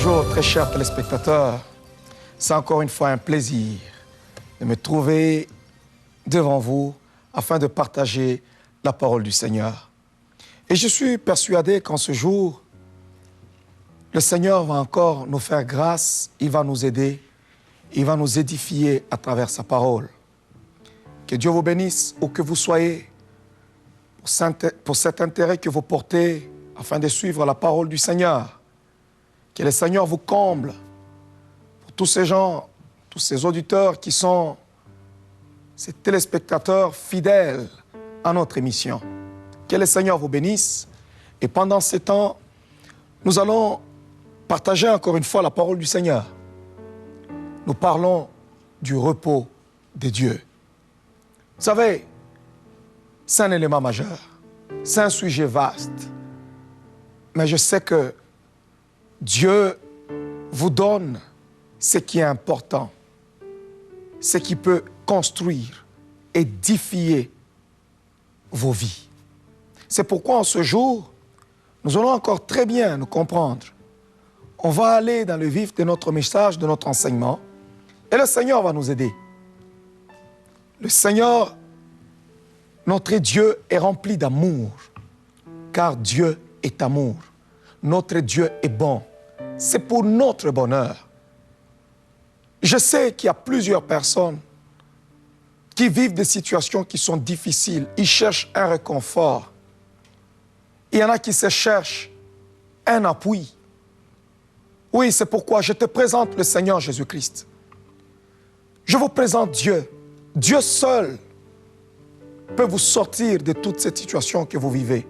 Bonjour très chers téléspectateurs, c'est encore une fois un plaisir de me trouver devant vous afin de partager la parole du Seigneur. Et je suis persuadé qu'en ce jour, le Seigneur va encore nous faire grâce, il va nous aider, il va nous édifier à travers sa parole. Que Dieu vous bénisse où que vous soyez pour cet intérêt que vous portez afin de suivre la parole du Seigneur. Que le Seigneur vous comble pour tous ces gens, tous ces auditeurs qui sont ces téléspectateurs fidèles à notre émission. Que le Seigneur vous bénisse. Et pendant ces temps, nous allons partager encore une fois la parole du Seigneur. Nous parlons du repos de Dieu. Vous savez, c'est un élément majeur. C'est un sujet vaste. Mais je sais que Dieu vous donne ce qui est important, ce qui peut construire, édifier vos vies. C'est pourquoi en ce jour, nous allons encore très bien nous comprendre. On va aller dans le vif de notre message, de notre enseignement, et le Seigneur va nous aider. Le Seigneur, notre Dieu, est rempli d'amour, car Dieu est amour. Notre Dieu est bon. C'est pour notre bonheur. Je sais qu'il y a plusieurs personnes qui vivent des situations qui sont difficiles. Ils cherchent un réconfort. Il y en a qui se cherchent un appui. Oui, c'est pourquoi je te présente le Seigneur Jésus-Christ. Je vous présente Dieu. Dieu seul peut vous sortir de toutes ces situations que vous vivez.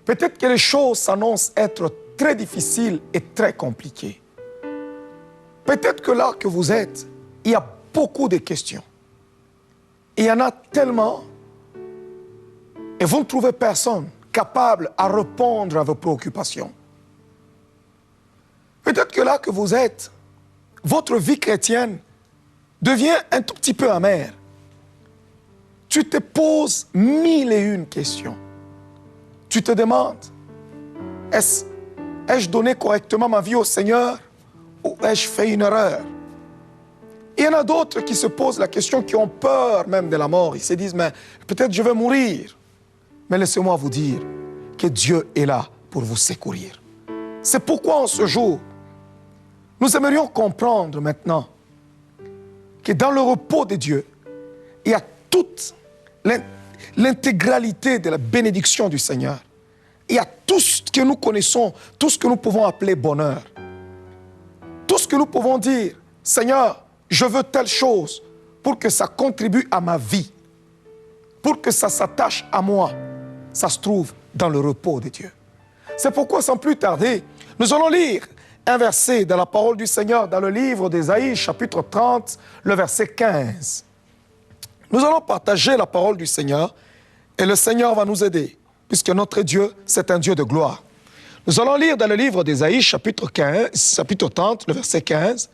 Peut-être que les choses s'annoncent être très difficiles et très compliquées. Peut-être que là que vous êtes, il y a beaucoup de questions. Il y en a tellement, et vous ne trouvez personne capable à répondre à vos préoccupations. Peut-être que là que vous êtes, votre vie chrétienne devient un tout petit peu amère. Tu te poses 1001 questions. Tu te demandes, ai-je donné correctement ma vie au Seigneur ou ai-je fait une erreur? Il y en a d'autres qui se posent la question, qui ont peur même de la mort. Ils se disent, mais peut-être je vais mourir. Mais laissez-moi vous dire que Dieu est là pour vous secourir. C'est pourquoi en ce jour, nous aimerions comprendre maintenant que dans le repos de Dieu, il y a toute l'intégralité de la bénédiction du Seigneur. Il y a tout ce que nous connaissons, tout ce que nous pouvons appeler bonheur. Tout ce que nous pouvons dire, Seigneur, je veux telle chose pour que ça contribue à ma vie, pour que ça s'attache à moi. Ça se trouve dans le repos de Dieu. C'est pourquoi, sans plus tarder, nous allons lire un verset de la parole du Seigneur dans le livre d'Ésaïe, chapitre 30, le verset 15. Nous allons partager la parole du Seigneur et le Seigneur va nous aider, puisque notre Dieu, c'est un Dieu de gloire. Nous allons lire dans le livre d'Ésaïe, chapitre 30, le verset 15,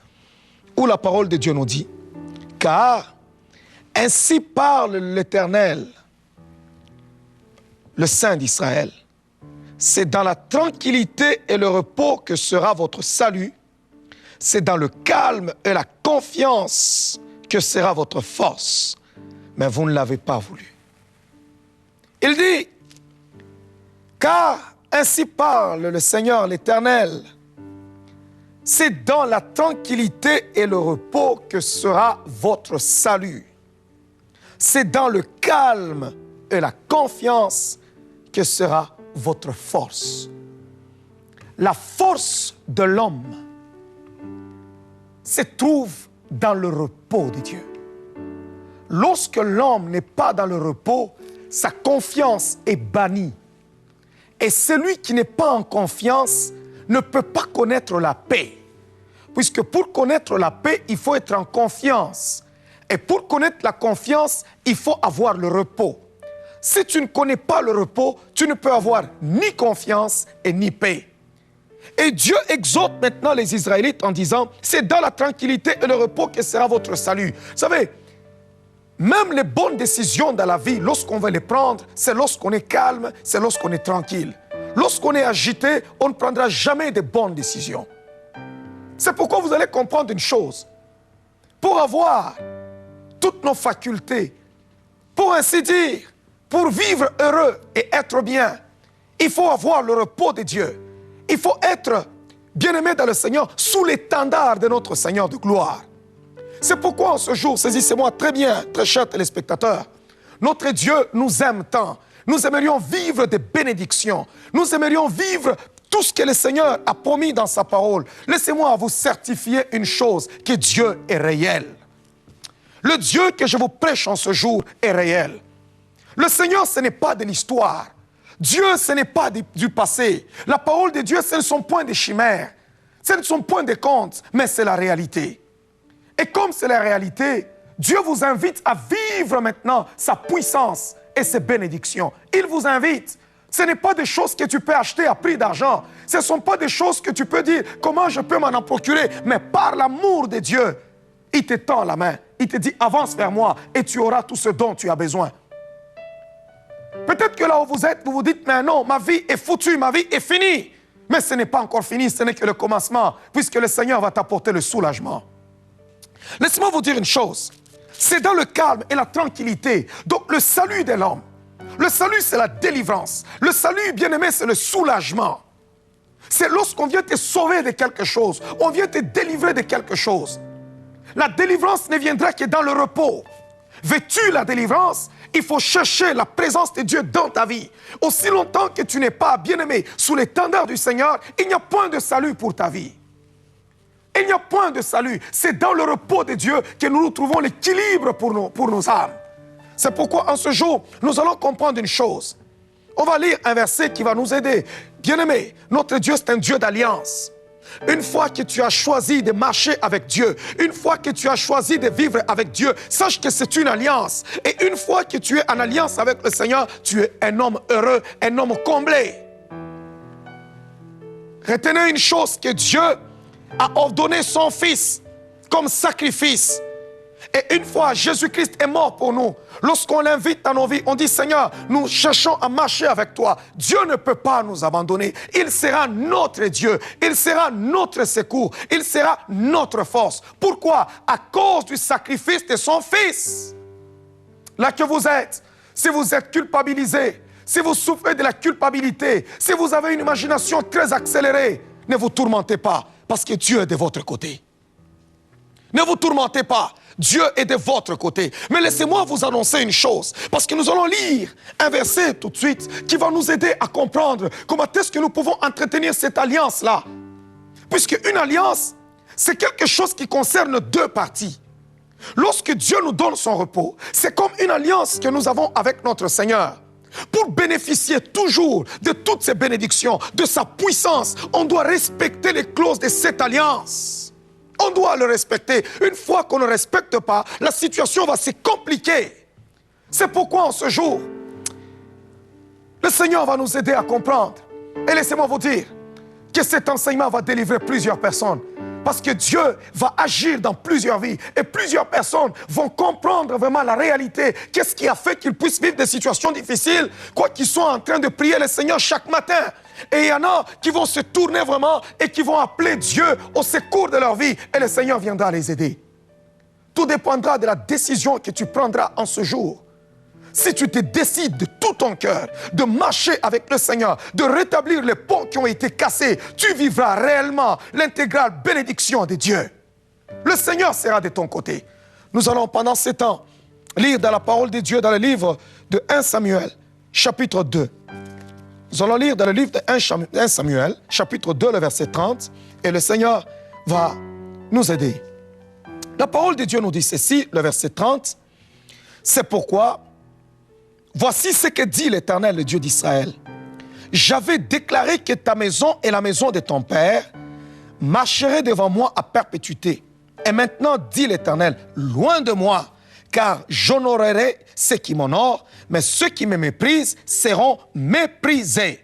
où la parole de Dieu nous dit, « Car ainsi parle l'Éternel, le Saint d'Israël, c'est dans la tranquillité et le repos que sera votre salut, c'est dans le calme et la confiance que sera votre force, mais vous ne l'avez pas voulu. » Il dit, « Car ainsi parle le Seigneur l'Éternel, c'est dans la tranquillité et le repos que sera votre salut. C'est dans le calme et la confiance que sera votre force. » La force de l'homme se trouve dans le repos de Dieu. Lorsque l'homme n'est pas dans le repos, sa confiance est bannie. Et celui qui n'est pas en confiance ne peut pas connaître la paix. Puisque pour connaître la paix, il faut être en confiance. Et pour connaître la confiance, il faut avoir le repos. Si tu ne connais pas le repos, tu ne peux avoir ni confiance et ni paix. Et Dieu exhorte maintenant les Israélites en disant, c'est dans la tranquillité et le repos que sera votre salut. Vous savez, même les bonnes décisions dans la vie, lorsqu'on va les prendre, c'est lorsqu'on est calme, c'est lorsqu'on est tranquille. Lorsqu'on est agité, on ne prendra jamais de bonnes décisions. C'est pourquoi vous allez comprendre une chose. Pour avoir toutes nos facultés, pour ainsi dire, pour vivre heureux et être bien, il faut avoir le repos de Dieu. Il faut être bien-aimé dans le Seigneur sous l'étendard de notre Seigneur de gloire. C'est pourquoi en ce jour, saisissez-moi très bien, très chers téléspectateurs, notre Dieu nous aime tant. Nous aimerions vivre des bénédictions. Nous aimerions vivre tout ce que le Seigneur a promis dans sa parole. Laissez-moi vous certifier une chose, que Dieu est réel. Le Dieu que je vous prêche en ce jour est réel. Le Seigneur, ce n'est pas de l'histoire. Dieu, ce n'est pas du passé. La parole de Dieu, ce ne sont point des chimères. Ce ne sont point des contes, mais c'est la réalité. Et comme c'est la réalité, Dieu vous invite à vivre maintenant sa puissance et ses bénédictions. Il vous invite. Ce n'est pas des choses que tu peux acheter à prix d'argent. Ce ne sont pas des choses que tu peux dire comment je peux m'en procurer. Mais par l'amour de Dieu, il te tend la main. Il te dit avance vers moi et tu auras tout ce dont tu as besoin. Peut-être que là où vous êtes, vous vous dites mais non, ma vie est foutue, ma vie est finie. Mais ce n'est pas encore fini, ce n'est que le commencement, puisque le Seigneur va t'apporter le soulagement. Laissez-moi vous dire une chose. C'est dans le calme et la tranquillité. Donc le salut de l'homme. Le salut, c'est la délivrance. Le salut, bien-aimé, c'est le soulagement. C'est lorsqu'on vient te sauver de quelque chose. On vient te délivrer de quelque chose. La délivrance ne viendra que dans le repos. Veux-tu la délivrance? Il faut chercher la présence de Dieu dans ta vie. Aussi longtemps que tu n'es pas bien-aimé sous l'étendard du Seigneur, il n'y a point de salut pour ta vie. Il n'y a point de salut. C'est dans le repos de Dieu que nous trouvons l'équilibre pour nos âmes. C'est pourquoi en ce jour, nous allons comprendre une chose. On va lire un verset qui va nous aider. Bien-aimé, notre Dieu, c'est un Dieu d'alliance. Une fois que tu as choisi de marcher avec Dieu, une fois que tu as choisi de vivre avec Dieu, sache que c'est une alliance. Et une fois que tu es en alliance avec le Seigneur, tu es un homme heureux, un homme comblé. Retenez une chose, que Dieu a ordonné son Fils comme sacrifice. Et une fois Jésus-Christ est mort pour nous, lorsqu'on l'invite dans nos vies, on dit Seigneur, nous cherchons à marcher avec toi. Dieu ne peut pas nous abandonner. Il sera notre Dieu. Il sera notre secours. Il sera notre force. Pourquoi? À cause du sacrifice de son Fils. Là que vous êtes, si vous êtes culpabilisé, si vous souffrez de la culpabilité, si vous avez une imagination très accélérée, ne vous tourmentez pas, parce que Dieu est de votre côté. Ne vous tourmentez pas. Dieu est de votre côté. Mais laissez-moi vous annoncer une chose, parce que nous allons lire un verset tout de suite qui va nous aider à comprendre comment est-ce que nous pouvons entretenir cette alliance-là. Puisque une alliance, c'est quelque chose qui concerne deux parties. Lorsque Dieu nous donne son repos, c'est comme une alliance que nous avons avec notre Seigneur. Pour bénéficier toujours de toutes ces bénédictions, de sa puissance, on doit respecter les clauses de cette alliance. On doit le respecter. Une fois qu'on ne respecte pas, la situation va se compliquer. C'est pourquoi en ce jour, le Seigneur va nous aider à comprendre. Et laissez-moi vous dire que cet enseignement va délivrer plusieurs personnes. Parce que Dieu va agir dans plusieurs vies. Et plusieurs personnes vont comprendre vraiment la réalité. Qu'est-ce qui a fait qu'ils puissent vivre des situations difficiles, quoi qu'ils soient en train de prier le Seigneur chaque matin. Et il y en a qui vont se tourner vraiment et qui vont appeler Dieu au secours de leur vie. Et le Seigneur viendra les aider. Tout dépendra de la décision que tu prendras en ce jour. Si tu te décides de tout ton cœur de marcher avec le Seigneur, de rétablir les ponts qui ont été cassés, tu vivras réellement l'intégrale bénédiction de Dieu. Le Seigneur sera de ton côté. Nous allons pendant ce temps lire dans la parole de Dieu dans le livre de 1 Samuel, chapitre 2. Nous allons lire dans le livre de 1 Samuel, chapitre 2, le verset 30, et le Seigneur va nous aider. La parole de Dieu nous dit ceci, le verset 30, « C'est pourquoi, voici ce que dit l'Éternel, le Dieu d'Israël. J'avais déclaré que ta maison et la maison de ton père marcheraient devant moi à perpétuité. Et maintenant, dit l'Éternel, loin de moi, car j'honorerai ceux qui m'honorent, mais ceux qui me méprisent seront méprisés.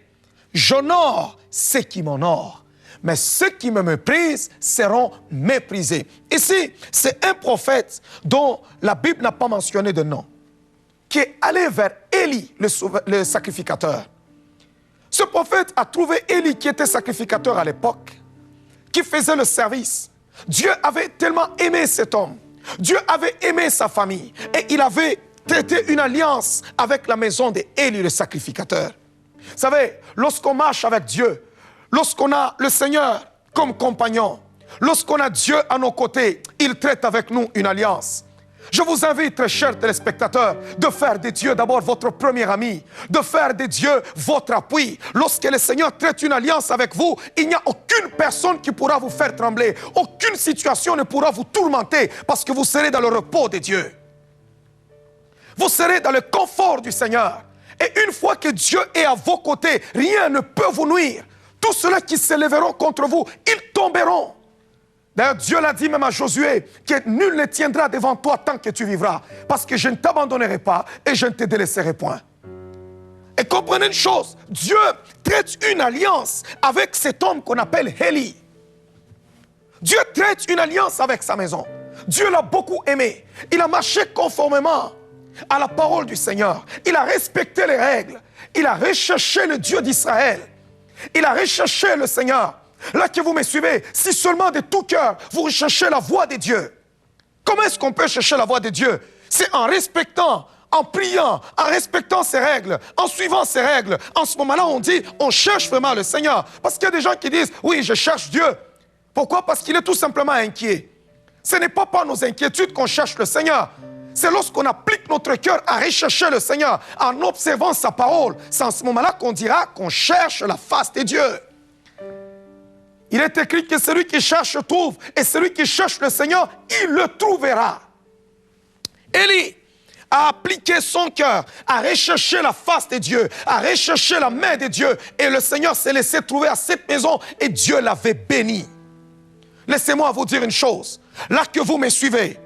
J'honore ceux qui m'honorent, mais ceux qui me méprisent seront méprisés. » Ici, c'est un prophète dont la Bible n'a pas mentionné de nom, qui est allé vers Élie, le sacrificateur. Ce prophète a trouvé Élie qui était sacrificateur à l'époque, qui faisait le service. Dieu avait tellement aimé cet homme. Dieu avait aimé sa famille. Et il avait traité une alliance avec la maison d'Élie, le sacrificateur. Vous savez, lorsqu'on marche avec Dieu, lorsqu'on a le Seigneur comme compagnon, lorsqu'on a Dieu à nos côtés, il traite avec nous une alliance. Je vous invite, très chers téléspectateurs, de faire de Dieu d'abord votre premier ami, de faire de Dieu votre appui. Lorsque le Seigneur traite une alliance avec vous, il n'y a aucune personne qui pourra vous faire trembler. Aucune situation ne pourra vous tourmenter parce que vous serez dans le repos de Dieu. Vous serez dans le confort du Seigneur. Et une fois que Dieu est à vos côtés, rien ne peut vous nuire. Tous ceux qui s'élèveront contre vous, ils tomberont. D'ailleurs, Dieu l'a dit même à Josué, que nul ne tiendra devant toi tant que tu vivras, parce que je ne t'abandonnerai pas et je ne te délaisserai point. Et comprenez une chose, Dieu traite une alliance avec cet homme qu'on appelle Élie. Dieu traite une alliance avec sa maison. Dieu l'a beaucoup aimé. Il a marché conformément à la parole du Seigneur. Il a respecté les règles. Il a recherché le Dieu d'Israël. Il a recherché le Seigneur. Là que vous me suivez, si seulement de tout cœur, vous recherchez la voix de Dieu. Comment est-ce qu'on peut chercher la voix de Dieu? C'est en respectant, en priant, en respectant ses règles, en suivant ses règles. En ce moment-là, on dit, on cherche vraiment le Seigneur. Parce qu'il y a des gens qui disent, oui, je cherche Dieu. Pourquoi? Parce qu'il est tout simplement inquiet. Ce n'est pas par nos inquiétudes qu'on cherche le Seigneur. C'est lorsqu'on applique notre cœur à rechercher le Seigneur, en observant sa parole. C'est en ce moment-là qu'on dira qu'on cherche la face de Dieu. Il est écrit que celui qui cherche trouve, et celui qui cherche le Seigneur, il le trouvera. Élie a appliqué son cœur à rechercher la face de Dieu, à rechercher la main de Dieu, et le Seigneur s'est laissé trouver à cette maison, et Dieu l'avait béni. Laissez-moi vous dire une chose, là que vous me suivez,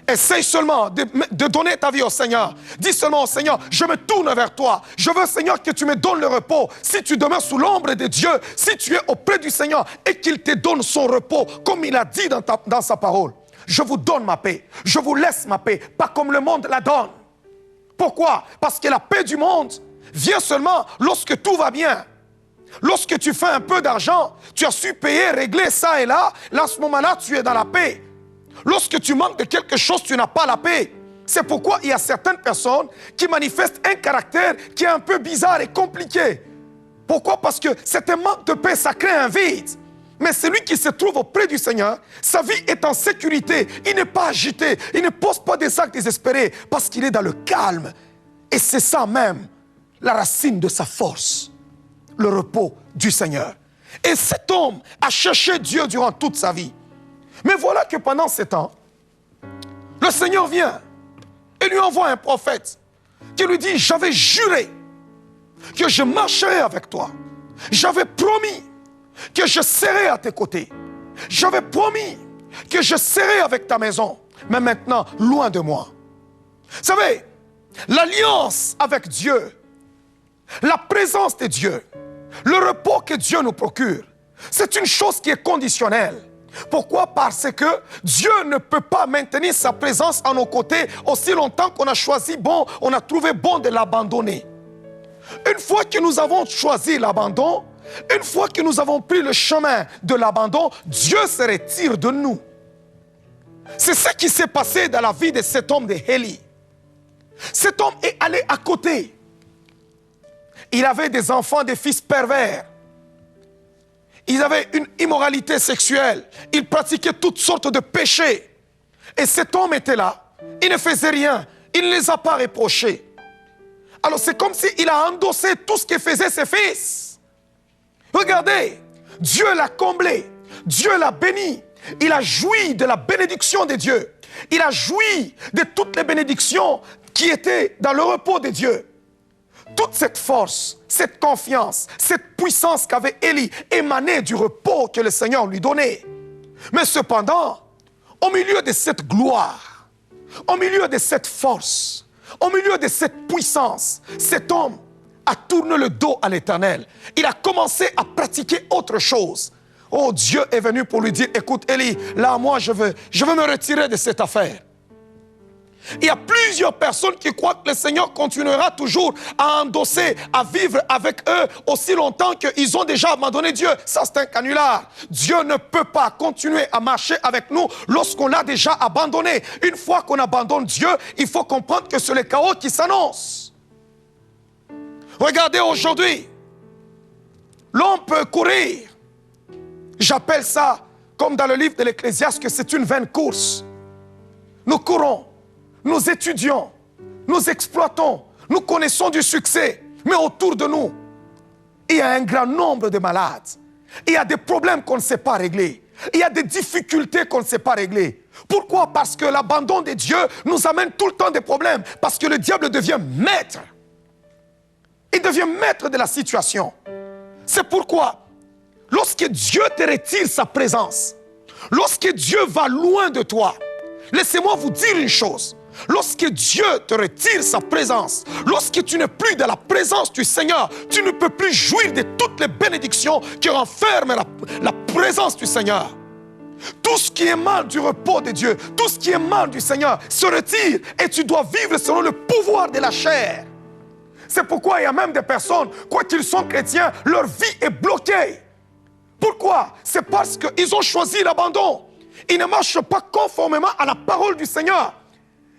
essaye seulement de donner ta vie au Seigneur. Dis seulement au Seigneur, je me tourne vers toi. Je veux, Seigneur, que tu me donnes le repos. Si tu demeures sous l'ombre de Dieu, si tu es auprès du Seigneur et qu'il te donne son repos, comme il a dit dans sa parole. Je vous donne ma paix. Je vous laisse ma paix, pas comme le monde la donne. Pourquoi? Parce que la paix du monde vient seulement lorsque tout va bien. Lorsque tu fais un peu d'argent, tu as su payer, régler ça et là, à ce moment-là, tu es dans la paix. Lorsque tu manques de quelque chose, tu n'as pas la paix. C'est pourquoi il y a certaines personnes qui manifestent un caractère qui est un peu bizarre et compliqué. Pourquoi? Parce que c'est un manque de paix, ça crée un vide. Mais celui qui se trouve auprès du Seigneur, sa vie est en sécurité. Il n'est pas agité, il ne pose pas des actes désespérés parce qu'il est dans le calme. Et c'est ça même, la racine de sa force, le repos du Seigneur. Et cet homme a cherché Dieu durant toute sa vie. Mais voilà que pendant ce temps, le Seigneur vient et lui envoie un prophète qui lui dit, j'avais juré que je marcherais avec toi. J'avais promis que je serais à tes côtés. J'avais promis que je serais avec ta maison. Mais maintenant, loin de moi. Vous savez, l'alliance avec Dieu, la présence de Dieu, le repos que Dieu nous procure, c'est une chose qui est conditionnelle. Pourquoi? Parce que Dieu ne peut pas maintenir sa présence à nos côtés aussi longtemps qu'on a choisi bon, on a trouvé bon de l'abandonner. Une fois que nous avons choisi l'abandon, une fois que nous avons pris le chemin de l'abandon, Dieu se retire de nous. C'est ce qui s'est passé dans la vie de cet homme de Élie. Cet homme est allé à côté. Il avait des enfants, des fils pervers. Ils avaient une immoralité sexuelle. Ils pratiquaient toutes sortes de péchés. Et cet homme était là. Il ne faisait rien. Il ne les a pas reprochés. Alors c'est comme s'il a endossé tout ce que faisaient ses fils. Regardez, Dieu l'a comblé. Dieu l'a béni. Il a joui de la bénédiction de Dieu. Il a joui de toutes les bénédictions qui étaient dans le repos de Dieu. Toute cette force, cette confiance, cette puissance qu'avait Élie émanait du repos que le Seigneur lui donnait. Mais cependant, au milieu de cette gloire, au milieu de cette force, au milieu de cette puissance, cet homme a tourné le dos à l'Éternel. Il a commencé à pratiquer autre chose. Oh, Dieu est venu pour lui dire, écoute Élie, là moi je veux me retirer de cette affaire. Il y a plusieurs personnes qui croient que le Seigneur continuera toujours à endosser, à vivre avec eux aussi longtemps qu'ils ont déjà abandonné Dieu. Ça, c'est un canular. Dieu ne peut pas continuer à marcher avec nous lorsqu'on l'a déjà abandonné. Une fois qu'on abandonne Dieu, il faut comprendre que c'est le chaos qui s'annonce. Regardez aujourd'hui, l'homme peut courir. J'appelle ça, comme dans le livre de l'Ecclésiaste, que c'est une vaine course. Nous courons. Nous étudions, nous exploitons, nous connaissons du succès, mais autour de nous, il y a un grand nombre de malades. Il y a des problèmes qu'on ne sait pas régler. Il y a des difficultés qu'on ne sait pas régler. Pourquoi? Parce que l'abandon de Dieu nous amène tout le temps des problèmes. Parce que le diable devient maître. Il devient maître de la situation. C'est pourquoi, lorsque Dieu te retire sa présence, lorsque Dieu va loin de toi, laissez-moi vous dire une chose. Lorsque Dieu te retire sa présence, lorsque tu n'es plus dans la présence du Seigneur, tu ne peux plus jouir de toutes les bénédictions qui renferment la présence du Seigneur. Tout ce qui est mal du repos de Dieu, tout ce qui est mal du Seigneur se retire et tu dois vivre selon le pouvoir de la chair. C'est pourquoi il y a même des personnes, quoi qu'ils sont chrétiens, leur vie est bloquée. Pourquoi? C'est parce qu'ils ont choisi l'abandon. Ils ne marchent pas conformément à la parole du Seigneur.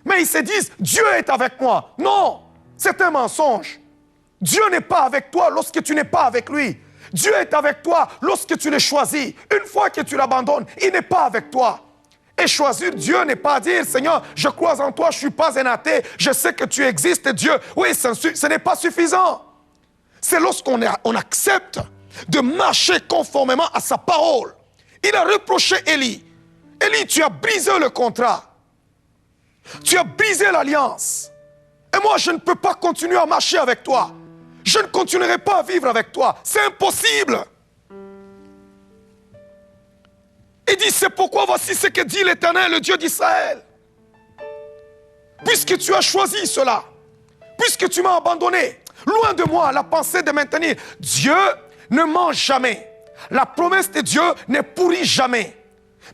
Mais ils se disent, Dieu est avec moi. Non, c'est un mensonge. Dieu n'est pas avec toi lorsque tu n'es pas avec lui. Dieu est avec toi lorsque tu le choisis. Une fois que tu l'abandonnes, il n'est pas avec toi. Et choisir Dieu n'est pas dire, Seigneur, je crois en toi, je ne suis pas un athée, je sais que tu existes, Dieu. Oui, ce n'est pas suffisant. C'est lorsqu'on accepte de marcher conformément à sa parole. Il a reproché Élie. Élie, tu as brisé le contrat. Tu as brisé l'alliance. Et moi, je ne peux pas continuer à marcher avec toi. Je ne continuerai pas à vivre avec toi. C'est impossible. Il dit, c'est pourquoi voici ce que dit l'Éternel, le Dieu d'Israël. Puisque tu as choisi cela, puisque tu m'as abandonné, loin de moi la pensée de maintenir. Dieu ne ment jamais. La promesse de Dieu ne pourrit jamais.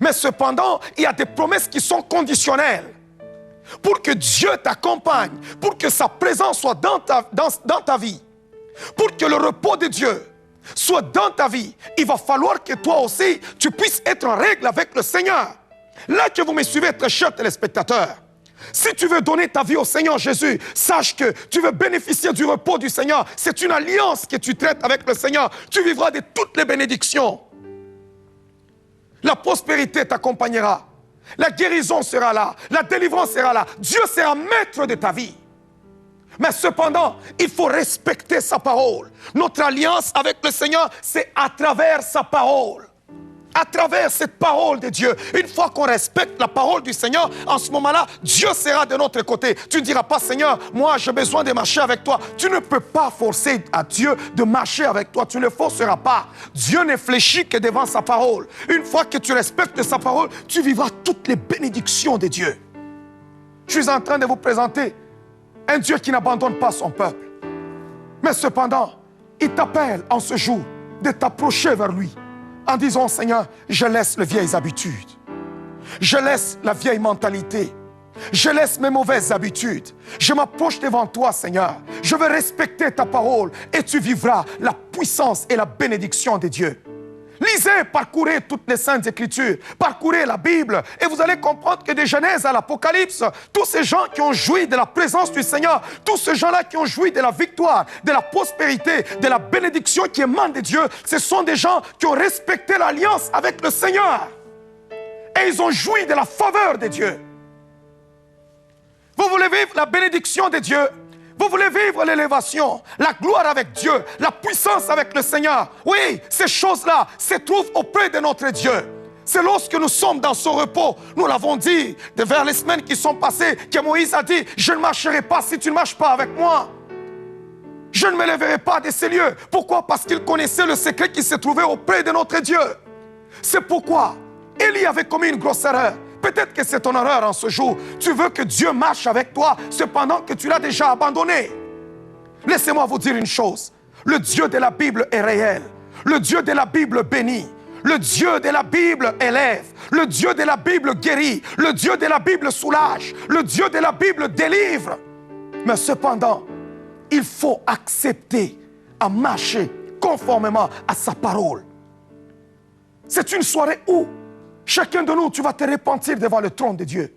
Mais cependant, il y a des promesses qui sont conditionnelles. Pour que Dieu t'accompagne, pour que sa présence soit dans ta vie, pour que le repos de Dieu soit dans ta vie, il va falloir que toi aussi, tu puisses être en règle avec le Seigneur. Là que vous me suivez, très chers téléspectateurs, si tu veux donner ta vie au Seigneur Jésus, sache que tu veux bénéficier du repos du Seigneur. C'est une alliance que tu traites avec le Seigneur. Tu vivras de toutes les bénédictions. La prospérité t'accompagnera. La guérison sera là. La délivrance sera là. Dieu sera maître de ta vie. Mais cependant, il faut respecter sa parole. Notre alliance avec le Seigneur, c'est à travers sa parole. À travers cette parole de Dieu. Une fois qu'on respecte la parole du Seigneur, en ce moment-là, Dieu sera de notre côté. Tu ne diras pas, Seigneur, moi j'ai besoin de marcher avec toi. Tu ne peux pas forcer à Dieu de marcher avec toi. Tu ne forceras pas. Dieu ne fléchit que devant sa parole. Une fois que tu respectes sa parole, tu vivras toutes les bénédictions de Dieu. Je suis en train de vous présenter un Dieu qui n'abandonne pas son peuple. Mais cependant, il t'appelle en ce jour de t'approcher vers lui. En disant, Seigneur, je laisse les vieilles habitudes. Je laisse la vieille mentalité. Je laisse mes mauvaises habitudes. Je m'approche devant toi, Seigneur. Je veux respecter ta parole et tu vivras la puissance et la bénédiction de Dieu. Lisez, parcourez toutes les saintes écritures, parcourez la Bible et vous allez comprendre que de Genèse à l'Apocalypse, tous ces gens qui ont joui de la présence du Seigneur, tous ces gens-là qui ont joui de la victoire, de la prospérité, de la bénédiction qui émane de Dieu, ce sont des gens qui ont respecté l'alliance avec le Seigneur. Et ils ont joui de la faveur de Dieu. Vous voulez vivre la bénédiction de Dieu? Vous voulez vivre l'élévation, la gloire avec Dieu, la puissance avec le Seigneur? Oui, ces choses-là se trouvent auprès de notre Dieu. C'est lorsque nous sommes dans son repos, nous l'avons dit vers les semaines qui sont passées, que Moïse a dit, je ne marcherai pas si tu ne marches pas avec moi. Je ne me lèverai pas de ces lieux. Pourquoi? Parce qu'il connaissait le secret qui se trouvait auprès de notre Dieu. C'est pourquoi Élie avait commis une grosse erreur. Peut-être que c'est ton erreur en ce jour. Tu veux que Dieu marche avec toi, cependant que tu l'as déjà abandonné. Laissez-moi vous dire une chose. Le Dieu de la Bible est réel. Le Dieu de la Bible bénit. Le Dieu de la Bible élève. Le Dieu de la Bible guérit. Le Dieu de la Bible soulage. Le Dieu de la Bible délivre. Mais cependant, il faut accepter à marcher conformément à sa parole. C'est une soirée où chacun de nous, tu vas te repentir devant le trône de Dieu.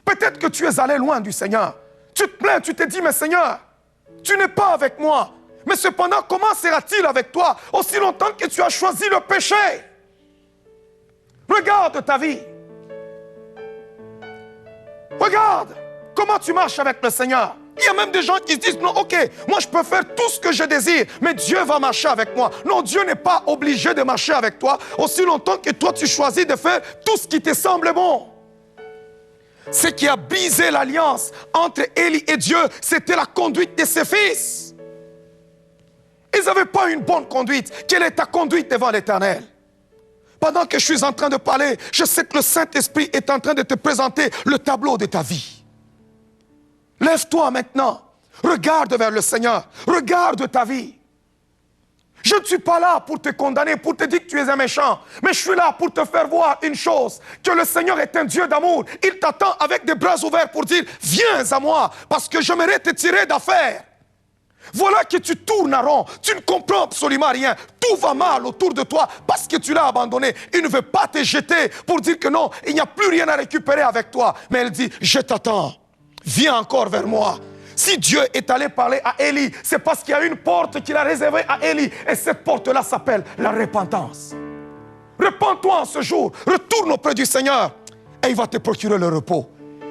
Peut-être que tu es allé loin du Seigneur. Tu te plains, tu te dis, mais Seigneur, tu n'es pas avec moi. Mais cependant, comment sera-t-il avec toi aussi longtemps que tu as choisi le péché? Regarde ta vie. Regarde comment tu marches avec le Seigneur. Il y a même des gens qui se disent, non, ok, moi je peux faire tout ce que je désire, mais Dieu va marcher avec moi. Non, Dieu n'est pas obligé de marcher avec toi aussi longtemps que toi tu choisis de faire tout ce qui te semble bon. Ce qui a brisé l'alliance entre Élie et Dieu, c'était la conduite de ses fils. Ils n'avaient pas une bonne conduite. Quelle est ta conduite devant l'Éternel? Pendant que je suis en train de parler, je sais que le Saint-Esprit est en train de te présenter le tableau de ta vie. Lève-toi maintenant, regarde vers le Seigneur, regarde ta vie. Je ne suis pas là pour te condamner, pour te dire que tu es un méchant, mais je suis là pour te faire voir une chose, que le Seigneur est un Dieu d'amour. Il t'attend avec des bras ouverts pour dire, viens à moi, parce que j'aimerais te tirer d'affaire. Voilà que tu tournes à rond, tu ne comprends absolument rien, tout va mal autour de toi parce que tu l'as abandonné. Il ne veut pas te jeter pour dire que non, il n'y a plus rien à récupérer avec toi. Mais il dit, je t'attends, viens encore vers moi. Si Dieu est allé parler à Élie, c'est parce qu'il y a une porte qu'il a réservée à Élie. Et cette porte-là s'appelle la repentance. Repends-toi en ce jour, retourne auprès du Seigneur et il va te procurer le repos.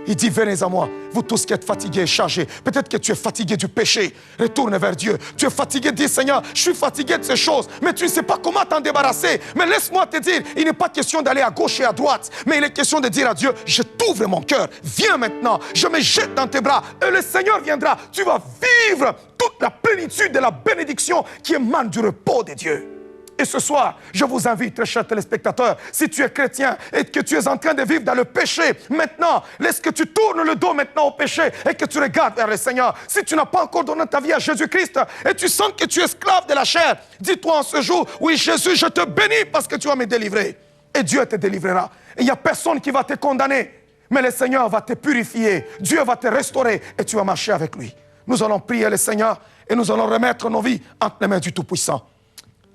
Il dit, venez à moi, vous tous qui êtes fatigués et chargés. Peut-être que tu es fatigué du péché. Retourne vers Dieu. Tu es fatigué, dis, Seigneur, je suis fatigué de ces choses. Mais tu ne sais pas comment t'en débarrasser. Mais laisse-moi te dire, il n'est pas question d'aller à gauche et à droite. Mais il est question de dire à Dieu, je t'ouvre mon cœur. Viens maintenant, je me jette dans tes bras. Et le Seigneur viendra. Tu vas vivre toute la plénitude de la bénédiction qui émane du repos de Dieu. Et ce soir, je vous invite, très chers téléspectateurs, si tu es chrétien et que tu es en train de vivre dans le péché, maintenant, laisse que tu tournes le dos maintenant au péché et que tu regardes vers le Seigneur. Si tu n'as pas encore donné ta vie à Jésus-Christ et tu sens que tu es esclave de la chair, dis-toi en ce jour, oui Jésus, je te bénis parce que tu vas me délivrer. Et Dieu te délivrera. Il n'y a personne qui va te condamner, mais le Seigneur va te purifier. Dieu va te restaurer et tu vas marcher avec lui. Nous allons prier le Seigneur et nous allons remettre nos vies entre les mains du Tout-Puissant.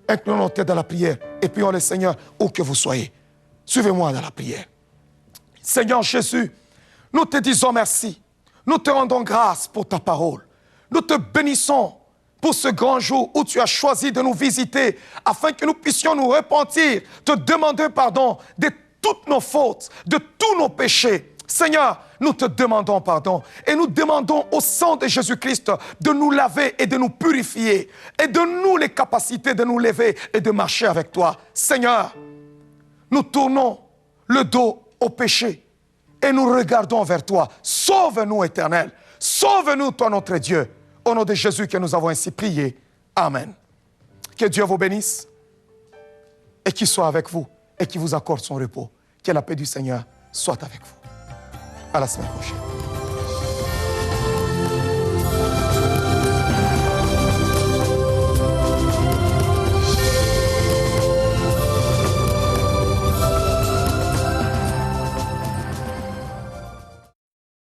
Inclinons nos têtes dans la prière et prions le Seigneur où que vous soyez. Suivez-moi dans la prière. Seigneur Jésus, nous te disons merci. Nous te rendons grâce pour ta parole. Nous te bénissons pour ce grand jour où tu as choisi de nous visiter afin que nous puissions nous repentir, te demander pardon de toutes nos fautes, de tous nos péchés. Seigneur, nous te demandons pardon et nous demandons au sang de Jésus-Christ de nous laver et de nous purifier et de nous les capacités de nous lever et de marcher avec toi. Seigneur, nous tournons le dos au péché et nous regardons vers toi. Sauve-nous, Éternel. Sauve-nous, toi, notre Dieu. Au nom de Jésus que nous avons ainsi prié. Amen. Que Dieu vous bénisse et qu'il soit avec vous et qu'il vous accorde son repos. Que la paix du Seigneur soit avec vous. À la semaine prochaine.